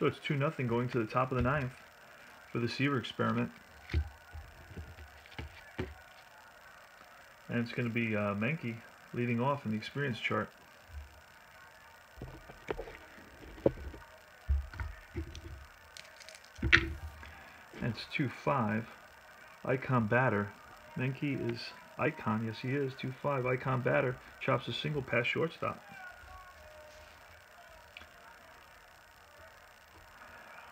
So it's 2-0 going to the top of the 9th for the Seaver Experiment. And it's going to be Menke leading off in the experience chart. And it's 2-5. Icon batter. Menke is icon. Yes, he is. 2-5. Icon batter. Chops a single past shortstop.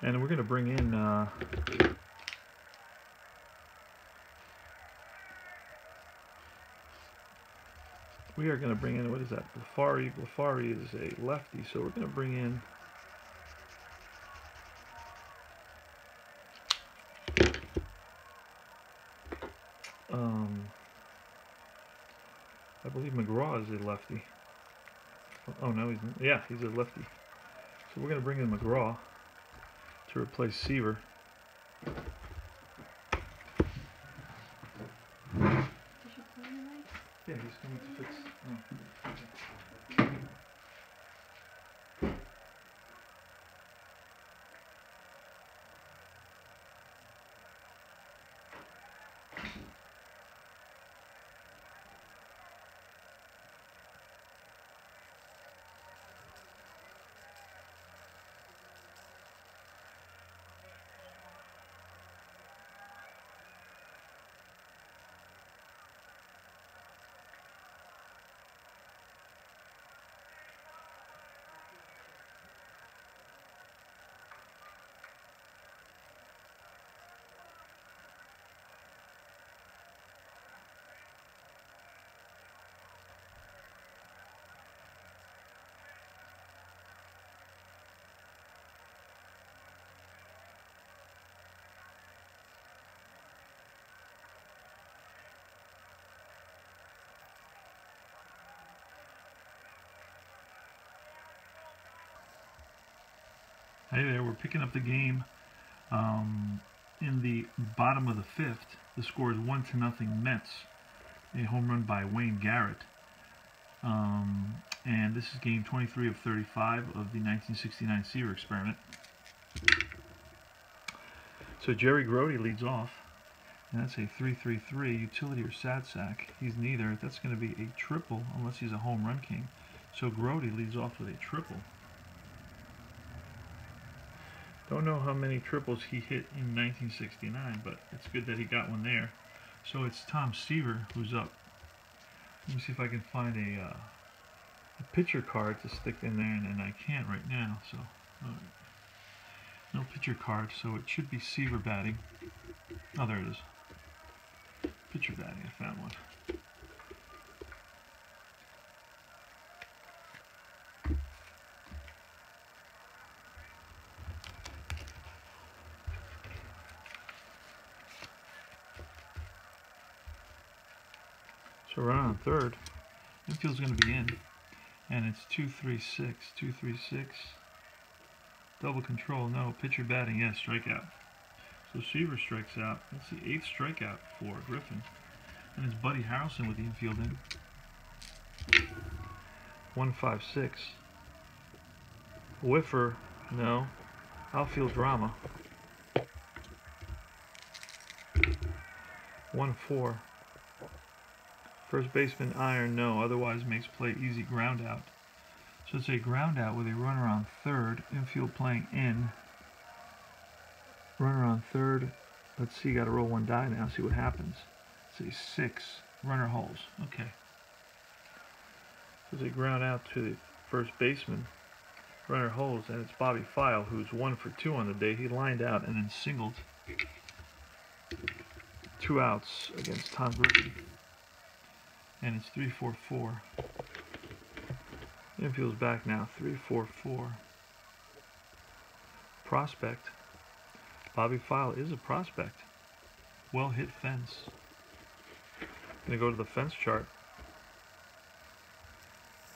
And we're going to bring in we are going to bring in, what is that? Blafari. Blafari is a lefty, so we're going to bring in I believe McGraw is a lefty. Oh no, he's a lefty. So we're going to bring in McGraw to replace Seaver. Yeah, he's going to fix. Oh, okay. Hey there, we're picking up the game in the bottom of the 5th. The score is 1-0 Mets. A home run by Wayne Garrett. And this is game 23 of 35 of the 1969 Seaver Experiment. So Jerry Grody leads off. And that's a 3-3-3 utility or sad sack. He's neither. That's going to be a triple unless he's a home run king. So Grody leads off with a triple. Don't know how many triples he hit in 1969, but it's good that he got one there. So it's Tom Seaver who's up. Let me see if I can find a pitcher card to stick in there, and I can't right now. So no pitcher card, so it should be Seaver batting. Oh, there it is. Pitcher batting, I found one. So run on third. Infield's going to be in. And it's 2-3-6. 2-3-6. Double control. No. Pitcher batting. Yes. Strikeout. So Seaver strikes out. That's the 8th strikeout for Griffin. And it's Buddy Harrelson with the infield in. 1-5-6. Whiffer. No. Outfield drama. 1-4. First baseman iron, no, otherwise makes play easy, ground out. So it's a ground out with a runner on third, infield playing in. Runner on third, let's see, got to roll one die now, see what happens. It's a 6, runner holds, okay. So it's a ground out to the first baseman, runner holds, and it's Bobby File, who's 1 for 2 on the day. He lined out and then singled. 2 outs against Tom Griffin. And it's 3-4-4. Infield's back now. 3-4-4. Prospect. Bobby File is a prospect. Well hit fence. Gonna go to the fence chart.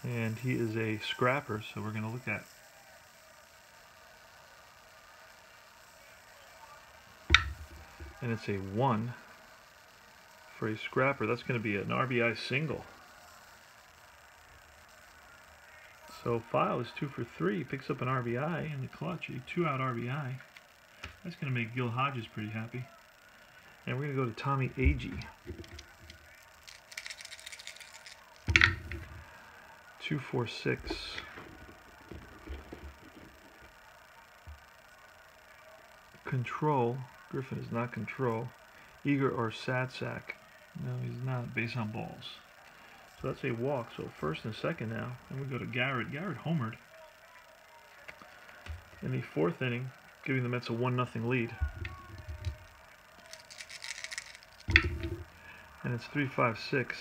And he is a scrapper, so we're gonna look at. And it's a 1. For a scrapper, that's going to be an RBI single. So File is 2 for 3. He picks up an RBI in the clutch, a 2-out RBI. That's going to make Gil Hodges pretty happy. And we're going to go to Tommy Agee. 2, 4, 6. Control. Griffin is not control. Eager or sad sack. No, he's not, based on balls. So that's a walk. So first and second now. And we go to Garrett. Garrett homered in the 4th inning, giving the Mets a 1-0 lead. And it's 3, 5, 6.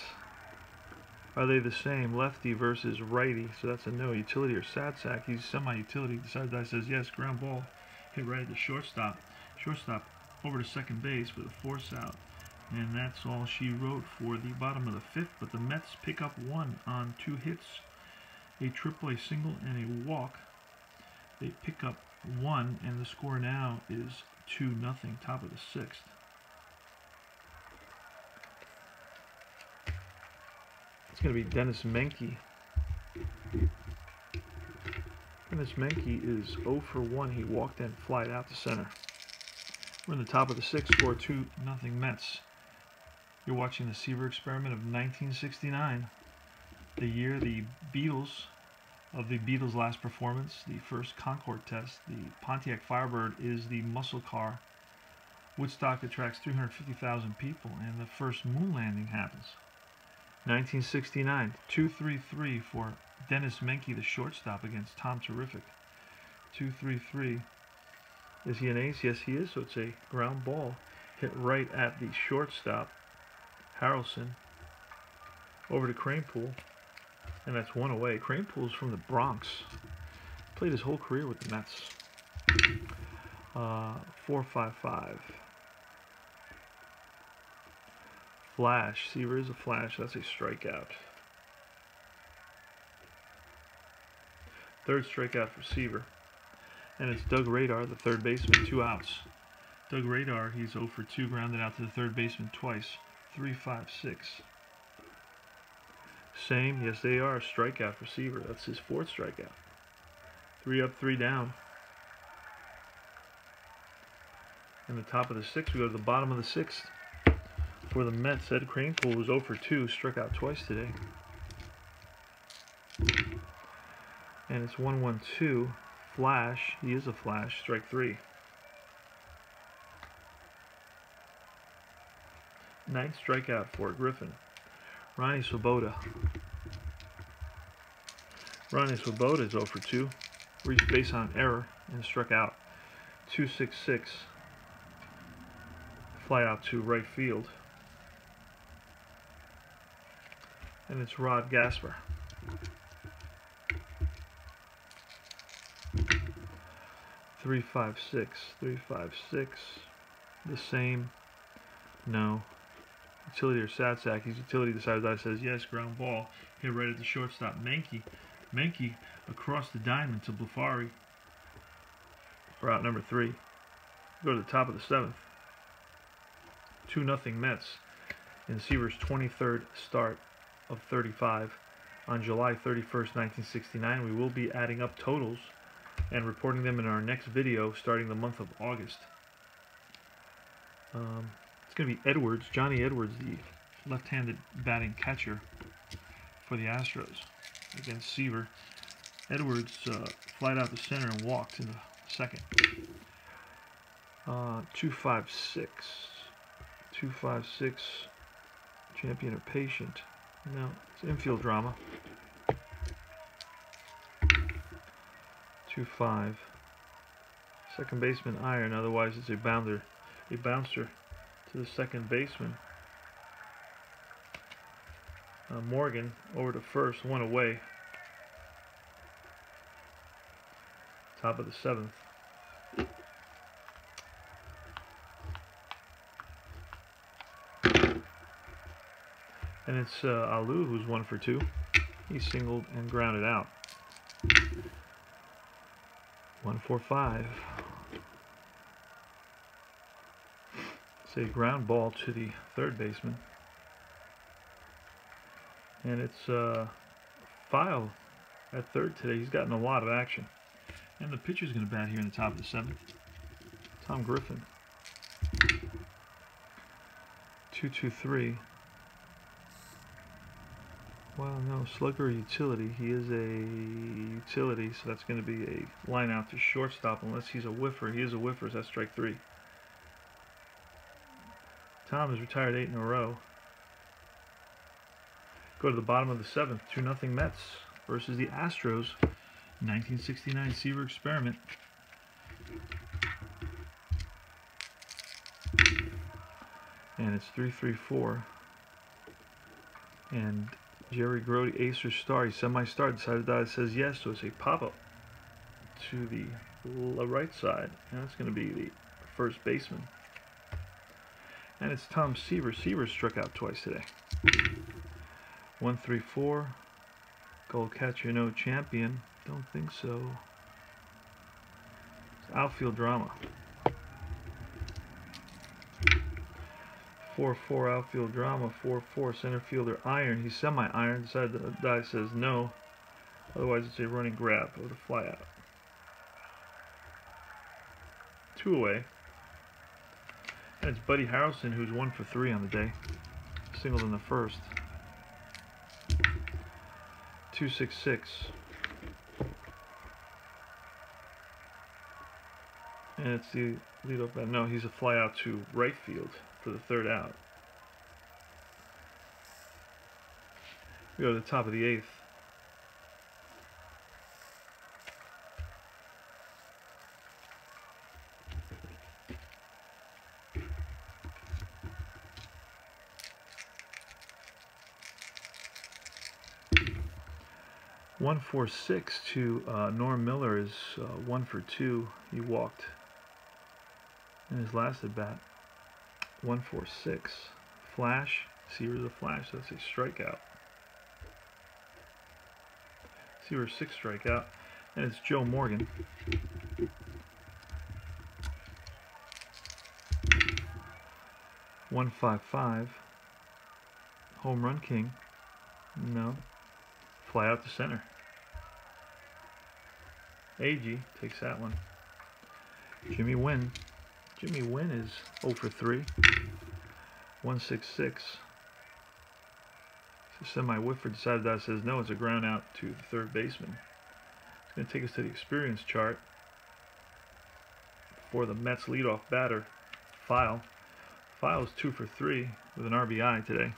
Are they the same? Lefty versus righty. So that's a no. Utility or sad sack. He's semi-utility. Decides I says yes. Ground ball. Hit right at the shortstop. Shortstop over to second base with a force out. And that's all she wrote for the bottom of the 5th. But the Mets pick up 1 on 2 hits, a triple, a single, and a walk. They pick up 1, and the score now is 2-0, top of the 6th. It's going to be Dennis Menke. Dennis Menke is 0 for 1. He walked and flied out to center. We're in the top of the 6th, score 2-0 Mets. You're watching the Seaver Experiment of 1969, the year the Beatles' last performance, the first Concorde test. The Pontiac Firebird is the muscle car. Woodstock attracts 350,000 people, and the first moon landing happens. 1969, 2-3-3 for Dennis Menke, the shortstop, against Tom Terrific. 2-3-3. Is he an ace? Yes, he is. So it's a ground ball hit right at the shortstop, Harrelson, over to Kranepool, and that's 1 away. Kranepool's from the Bronx. Played his whole career with the Mets. 4-5-5. Flash. Seaver is a flash. That's a strikeout. 3rd strikeout for Seaver. And it's Doug Radar, the 3rd baseman, 2 outs. Doug Radar, he's 0 for 2, grounded out to the 3rd baseman twice. 3-5-6. Same, yes they are, strikeout for Seaver. That's his 4th strikeout. 3 up, 3 down. In the top of the 6th, we go to the bottom of the 6th. For the Mets, Ed Kranepool was 0 for 2, struck out twice today. And it's 1-1-2. Flash, he is a flash, strike 3. 9th strikeout for Griffin. Ronnie Swoboda. Ronnie Swoboda is 0 for 2. Reached base on error and struck out. 2-6-6. Fly out to right field. And it's Rod Gasper. 3-5-6. 3-5-6. The same. No. Utility or sad sack. His utility decides I says yes. Ground ball hit right at the shortstop. Menke across the diamond to Blefari for out number 3. Go to the top of the 7th. 2-0 Mets in Seaver's 23rd start of 35 on July 31st, 1969. We will be adding up totals and reporting them in our next video starting the month of August. It's going to be Edwards, Johnny Edwards, the left-handed batting catcher for the Astros against Seaver. Edwards flied out the center and walked in the 2nd. 2-5-6. 2-5-6. Champion or patient. No, it's infield drama. 2-5. Second baseman iron, otherwise it's a bouncer to the second baseman. Morgan over to first, 1 away. Top of the 7th. And it's Alou who's 1 for 2. He singled and grounded out. 1-4-5. It's a ground ball to the 3rd baseman. And it's File at third today. He's gotten a lot of action. And the pitcher's going to bat here in the top of the 7th. Tom Griffin. 2-2-3. Well, no, slugger utility. He is a utility, so that's going to be a line out to shortstop unless he's a whiffer. He is a whiffer, so that's strike 3. Tom has retired 8 in a row. Go to the bottom of the 7th. 2-0 Mets versus the Astros. 1969 Seaver Experiment. And it's 3-3-4. And Jerry Grody, ace or star, he's semi-star, decided that it says yes, so it's a pop-up to the right side. And that's going to be the first baseman. And it's Tom Seaver. Seaver struck out twice today. 1-3-4. Gold catcher, no champion. Don't think so. It's outfield drama. 4-4 outfield drama. 4-4 center fielder iron. He's semi-iron. Decided the die says no. Otherwise it's a running grab with a fly out. 2 away. And it's Buddy Harrelson, who's 1 for 3 on the day. Singled in the first. 2-6-6. And it's the leadoff bat. No, he's a fly out to right field for the 3rd out. We go to the top of the 8th. One for 6 to Norm Miller is 1 for 2. He walked in his last at bat. 1 for 6. Flash. Seaver's a flash. So that's a strikeout. Seaver's 6th strikeout. And it's Joe Morgan. (155) Home run king. No. Fly out to center. AG takes that one. Jimmy Wynn. Jimmy Wynn is 0 for 3. 1-6-6. It's a semi-whiffer. Decided that says no. It's a ground out to the 3rd baseman. It's going to take us to the experience chart for the Mets leadoff batter, File. File is 2 for 3 with an RBI today.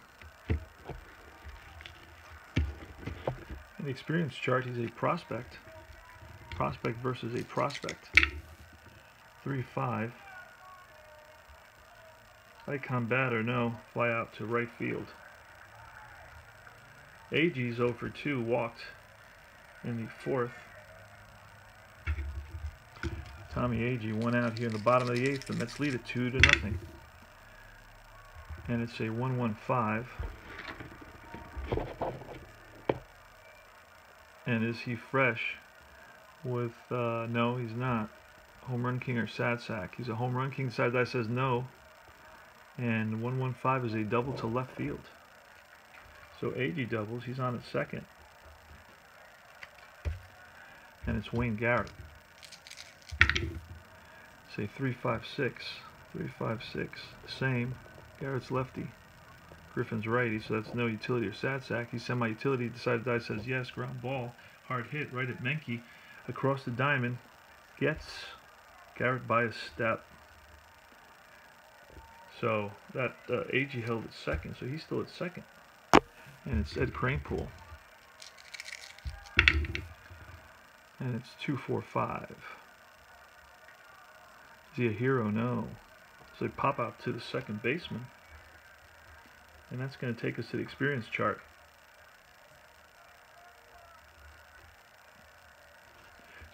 In the experience chart, he's a prospect. Prospect versus a prospect. 3-5. Icon batter, no. Fly out to right field. AG's 0 for 2, walked in the 4th. Tommy Agee, 1 out here in the bottom of the 8th. The Mets lead it 2-0. And it's a 1-1-5. And is he fresh with, no, he's not. Home run king or sad sack. He's a home run king. Side that says no. And 1-1-5 is a double to left field. So AG doubles. He's on at 2nd. And it's Wayne Garrett. Say 3-5-6. 3-5-6. Same. Garrett's lefty. Griffin's righty, so that's no utility or sad sack. He's semi-utility. Decided die says yes. Ground ball. Hard hit right at Menke. Across the diamond. Gets Garrett by a step. So that AG held at 2nd, so he's still at 2nd. And it's Ed Kranepool. And it's 2-4-5. Is he a hero? No. So they pop out to the 2nd baseman. And that's going to take us to the experience chart.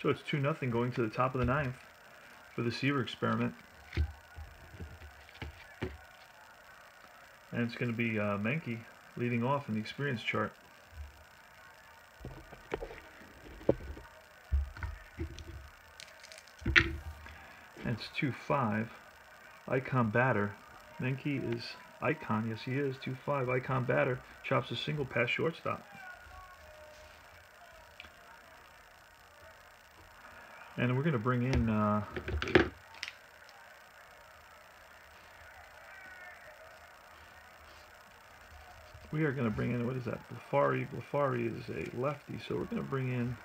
So it's 2-0 going to the top of the 9th for the Seaver Experiment. And it's going to be Menke leading off in the experience chart. And it's 2-5. Icon batter. Menke is icon. Yes, he is. 2-5. Icon batter chops a single past shortstop. And we're going to bring in we are going to bring in, what is that? Blefari. Blefari is a lefty, so we're going to bring in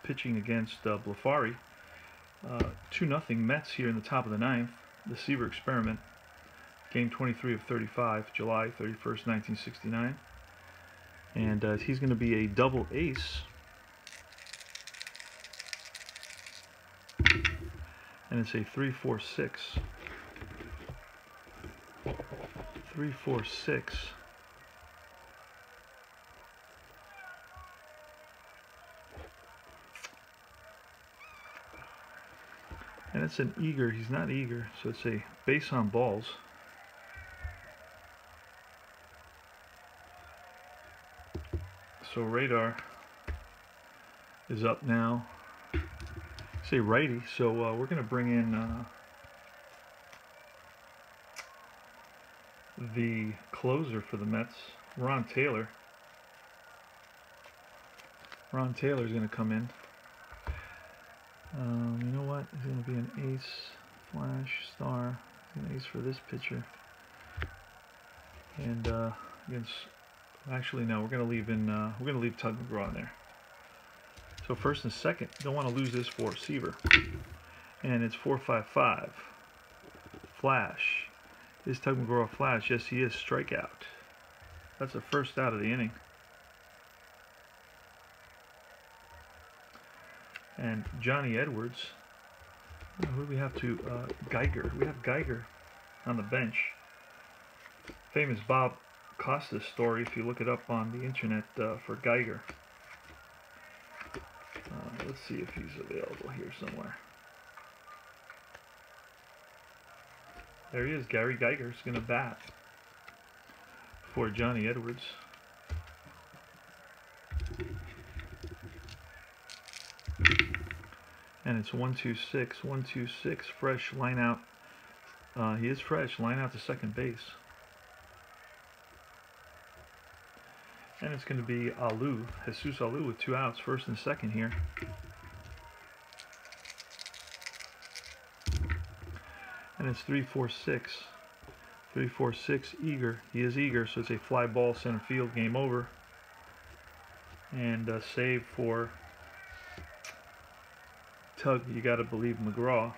pitching against Blefari. 2-0 Mets here in the top of the ninth. The Seaver Experiment. Game 23 of 35, July 31st, 1969. And he's going to be a double ace. And it's a 3-4-6. 3-4-6. And it's an eager. He's not eager, so it's a base on balls. So Radar is up now. It's a righty, so we're going to bring in the closer for the Mets, Ron Taylor. Ron Taylor is going to come in. You know what? He's going to be an ace, flash, star. He's an ace for this pitcher. And against, actually no, we're going to leave in. We're going to leave Tug McGraw in there. So first and second, don't want to lose this for Seaver. And it's 4-5-5. Flash. Is Tug McGraw a flash? Yes, he is. Strikeout. That's the first out of the inning. And Johnny Edwards. Who do we have to? Geiger. We have Geiger on the bench. Famous Bob Costas story, if you look it up on the internet, for Geiger. Let's see if he's available here somewhere. There he is. Gary Geiger's going to bat for Johnny Edwards. And it's 1-2-6, 1-2-6, fresh line out. He is fresh, line out to second base. And it's going to be Alou, Jesus Alou, with 2 outs, first and second here. And it's 3-4-6. 3-4-6, eager. He is eager, so it's a fly ball, center field, game over. And a save for Tug, you got to believe McGraw.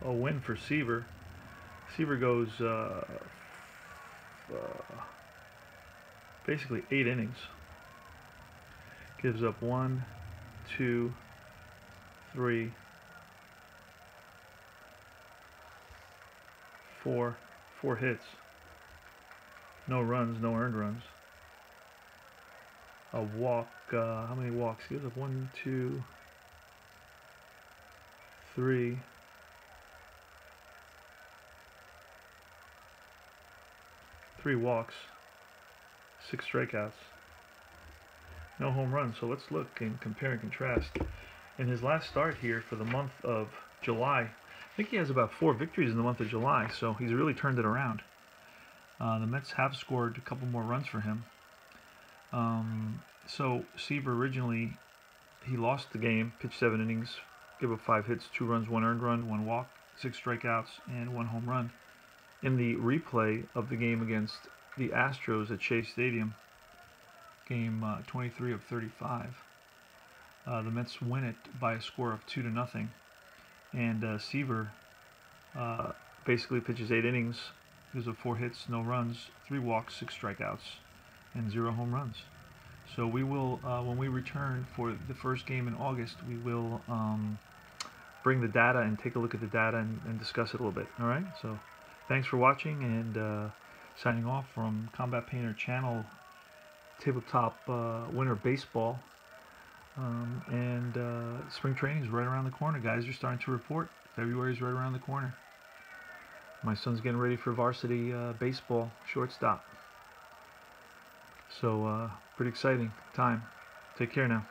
A win for Seaver. Seaver goes basically 8 innings. Gives up 1, 2, 3, 4 hits. No runs, no earned runs. A walk, how many walks? He gives up 1, 2, 3, 3 walks, 6 strikeouts, no home runs. So let's look and compare and contrast. In his last start here for the month of July, I think he has about 4 victories in the month of July, so he's really turned it around. The Mets have scored a couple more runs for him. So Seaver originally, he lost the game, pitched 7 innings, gave up 5 hits, 2 runs, 1 earned run, 1 walk, 6 strikeouts, and 1 home run. In the replay of the game against the Astros at Shea Stadium, game 23 of 35, the Mets win it by a score of 2-0, and Seaver basically pitches 8 innings, gives up 4 hits, no runs, 3 walks, 6 strikeouts, and 0 home runs. So we will, when we return for the first game in August, we will bring the data and take a look at the data and discuss it a little bit. All right. So thanks for watching, and signing off from Combat Painter Channel, Tabletop Winter Baseball. Spring training is right around the corner, guys. You're starting to report. February is right around the corner. My son's getting ready for varsity baseball, shortstop. So pretty exciting time. Take care now.